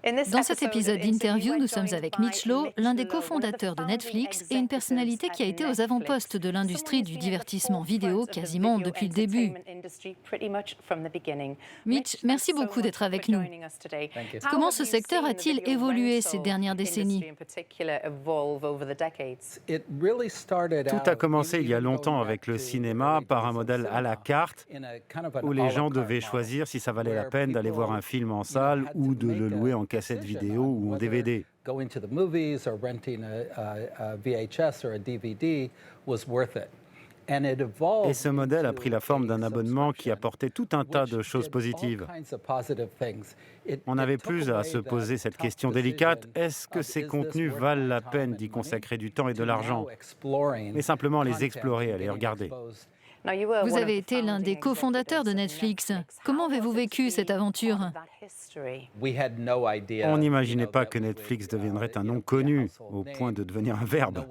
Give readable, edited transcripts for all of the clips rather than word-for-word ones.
Dans cet épisode d'interview, nous sommes avec Mitch Loh, l'un des cofondateurs de Netflix et une personnalité qui a été aux avant-postes de l'industrie du divertissement vidéo quasiment depuis le début. Mitch, merci beaucoup d'être avec nous. Thank you. Comment ce secteur a-t-il évolué ces dernières décennies? Tout a commencé il y a longtemps avec le cinéma par un modèle à la carte où les gens devaient choisir si ça valait la peine d'aller voir un film en salle ou de le louer en cassette vidéo ou en DVD. Et ce modèle a pris la forme d'un abonnement qui apportait tout un tas de choses positives. On n'avait plus à se poser cette question délicate, est-ce que ces contenus valent la peine d'y consacrer du temps et de l'argent, mais simplement les explorer, à les regarder. Vous avez été l'un des cofondateurs de Netflix. Comment avez-vous vécu cette aventure? On n'imaginait pas que Netflix deviendrait un nom connu, au point de devenir un verbe.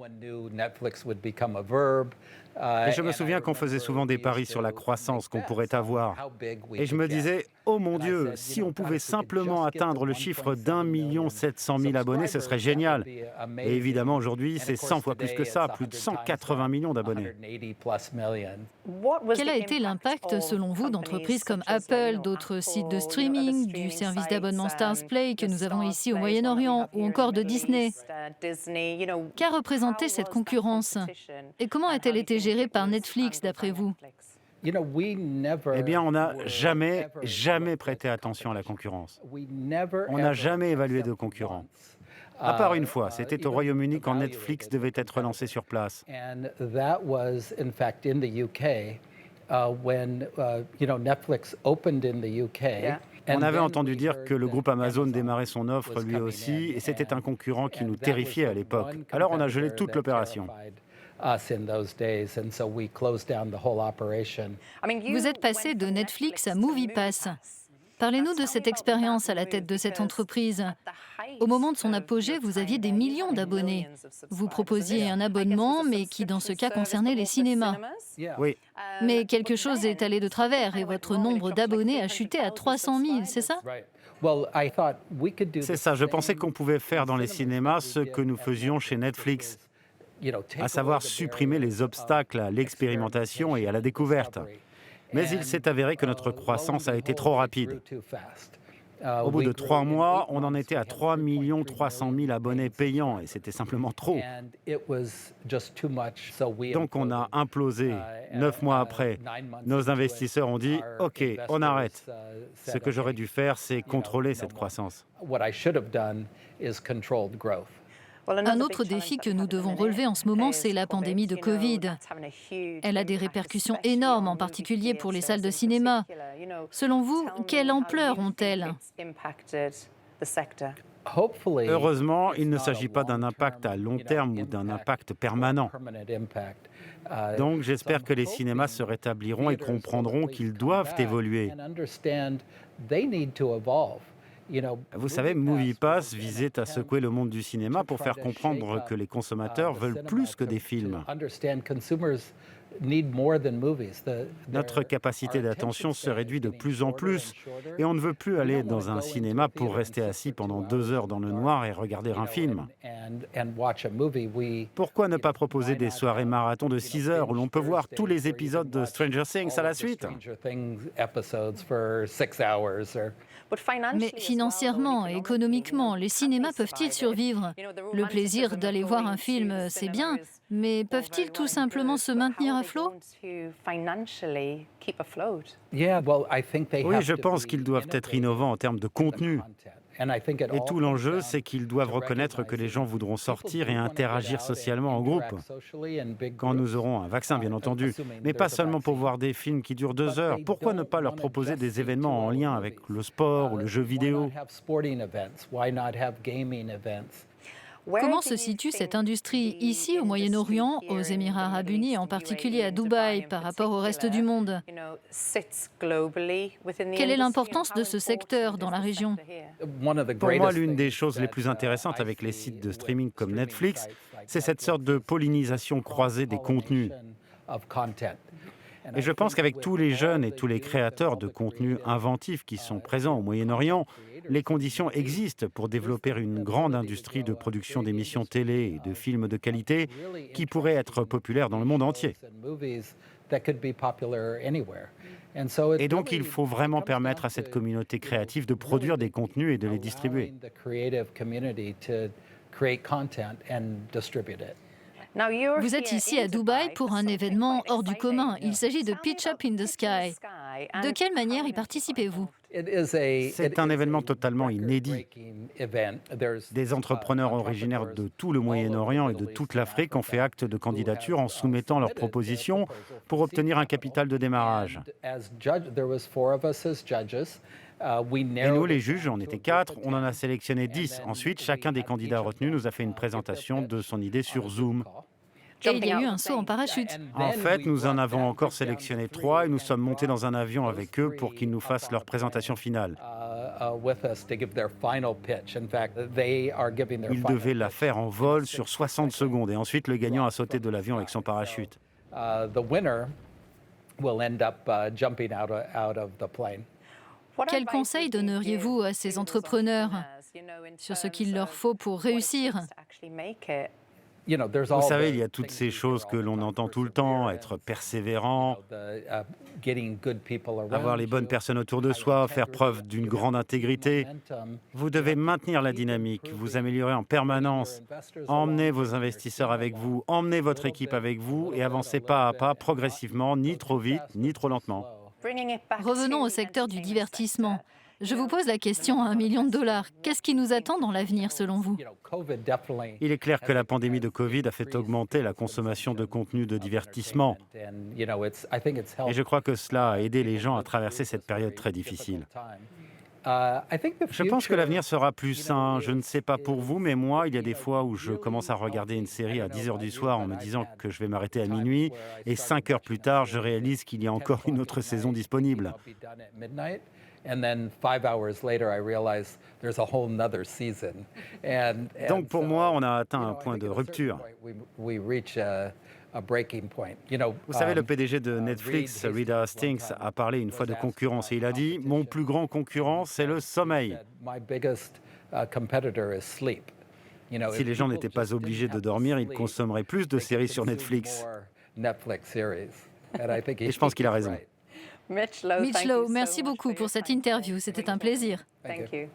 Et je me souviens qu'on faisait souvent des paris sur la croissance qu'on pourrait avoir. Et je me disais, oh mon Dieu, si on pouvait simplement atteindre le chiffre d'1,7 million abonnés, ce serait génial. Et évidemment, aujourd'hui, c'est 100 fois plus que ça, plus de 180 millions d'abonnés. Quel a été l'impact, selon vous, d'entreprises comme Apple, d'autres sites de streaming, du service d'abonnement Starzplay que nous avons ici au Moyen-Orient, ou encore de Disney? Qu'a représenté cette concurrence? Et comment a-t-elle été gérée par Netflix, d'après vous? Eh bien, on n'a jamais prêté attention à la concurrence. On n'a jamais évalué de concurrents. À part une fois, c'était au Royaume-Uni quand Netflix devait être lancé sur place. On avait entendu dire que le groupe Amazon démarrait son offre lui aussi, et c'était un concurrent qui nous terrifiait à l'époque. Alors on a gelé toute l'opération. Vous êtes passé de Netflix à MoviePass. Parlez-nous de cette expérience à la tête de cette entreprise. Au moment de son apogée, vous aviez des millions d'abonnés. Vous proposiez un abonnement, mais qui dans ce cas concernait les cinémas. Oui, Mais quelque chose est allé de travers et votre nombre d'abonnés a chuté à 300 000, c'est ça? c'est ça. Je pensais qu'on pouvait faire dans les cinémas ce que nous faisions chez Netflix, à savoir supprimer les obstacles à l'expérimentation et à la découverte. Mais il s'est avéré que notre croissance a été trop rapide. Au bout de 3 mois, on en était à 3 300 000 abonnés payants et c'était simplement trop. Donc on a implosé. 9 mois après, nos investisseurs ont dit « Ok, on arrête ». Ce que j'aurais dû faire, c'est contrôler cette croissance. Un autre défi que nous devons relever en ce moment, c'est la pandémie de Covid. Elle a des répercussions énormes, en particulier pour les salles de cinéma. Selon vous, quelle ampleur ont-elles? Heureusement, il ne s'agit pas d'un impact à long terme ou d'un impact permanent. Donc j'espère que les cinémas se rétabliront et comprendront qu'ils doivent évoluer. Vous savez, MoviePass visait à secouer le monde du cinéma pour faire comprendre que les consommateurs veulent plus que des films. Notre capacité d'attention se réduit de plus en plus et on ne veut plus aller dans un cinéma pour rester assis pendant 2 heures dans le noir et regarder un film. Pourquoi ne pas proposer des soirées marathon de 6 heures où l'on peut voir tous les épisodes de Stranger Things à la suite? Mais financièrement et économiquement, les cinémas peuvent-ils survivre? Le plaisir d'aller voir un film, c'est bien, mais peuvent-ils tout simplement se maintenir à flot? Oui, je pense qu'ils doivent être innovants en termes de contenu. Et tout l'enjeu, c'est qu'ils doivent reconnaître que les gens voudront sortir et interagir socialement en groupe. Quand nous aurons un vaccin, bien entendu, mais pas seulement pour voir des films qui durent 2 heures. Pourquoi ne pas leur proposer des événements en lien avec le sport ou le jeu vidéo? Comment se situe cette industrie ici au Moyen-Orient, aux Émirats arabes unis, en particulier à Dubaï, par rapport au reste du monde? Quelle est l'importance de ce secteur dans la région? Pour moi, l'une des choses les plus intéressantes avec les sites de streaming comme Netflix, c'est cette sorte de pollinisation croisée des contenus. Et je pense qu'avec tous les jeunes et tous les créateurs de contenus inventifs qui sont présents au Moyen-Orient, les conditions existent pour développer une grande industrie de production d'émissions télé et de films de qualité qui pourraient être populaires dans le monde entier. Et donc, il faut vraiment permettre à cette communauté créative de produire des contenus et de les distribuer. Vous êtes ici à Dubaï pour un événement hors du commun. Il s'agit de Pitch Up in the Sky. De quelle manière y participez-vous? C'est un événement totalement inédit. Des entrepreneurs originaires de tout le Moyen-Orient et de toute l'Afrique ont fait acte de candidature en soumettant leurs propositions pour obtenir un capital de démarrage. Et nous, les juges, on était 4, on en a sélectionné 10. Ensuite, chacun des candidats retenus nous a fait une présentation de son idée sur Zoom. Et il y a eu un saut en parachute. En fait, nous en avons encore sélectionné 3 et nous sommes montés dans un avion avec eux pour qu'ils nous fassent leur présentation finale. Ils devaient la faire en vol sur 60 secondes et ensuite le gagnant a sauté de l'avion avec son parachute. Quel conseil donneriez-vous à ces entrepreneurs sur ce qu'il leur faut pour réussir? Vous savez, il y a toutes ces choses que l'on entend tout le temps, être persévérant, avoir les bonnes personnes autour de soi, faire preuve d'une grande intégrité. Vous devez maintenir la dynamique, vous améliorer en permanence, emmener vos investisseurs avec vous, emmener votre équipe avec vous et avancer pas à pas, progressivement, ni trop vite, ni trop lentement. Revenons au secteur du divertissement. Je vous pose la question à $1 million. Qu'est-ce qui nous attend dans l'avenir selon vous? Il est clair que la pandémie de Covid a fait augmenter la consommation de contenu de divertissement. Et je crois que cela a aidé les gens à traverser cette période très difficile. Je pense que l'avenir sera plus sain. Je ne sais pas pour vous, mais moi, il y a des fois où je commence à regarder une série à 10 heures du soir en me disant que je vais m'arrêter à minuit, et 5 heures plus tard, je réalise qu'il y a encore une autre saison disponible. Donc pour moi, on a atteint un point de rupture. Vous savez, le PDG de Netflix, Reed Hastings, a parlé une fois de concurrence et il a dit « Mon plus grand concurrent, c'est le sommeil ». Si les gens n'étaient pas obligés de dormir, ils consommeraient plus de séries sur Netflix. Et je pense qu'il a raison. Mitch Lowe, merci beaucoup pour cette interview. C'était un plaisir. Thank you.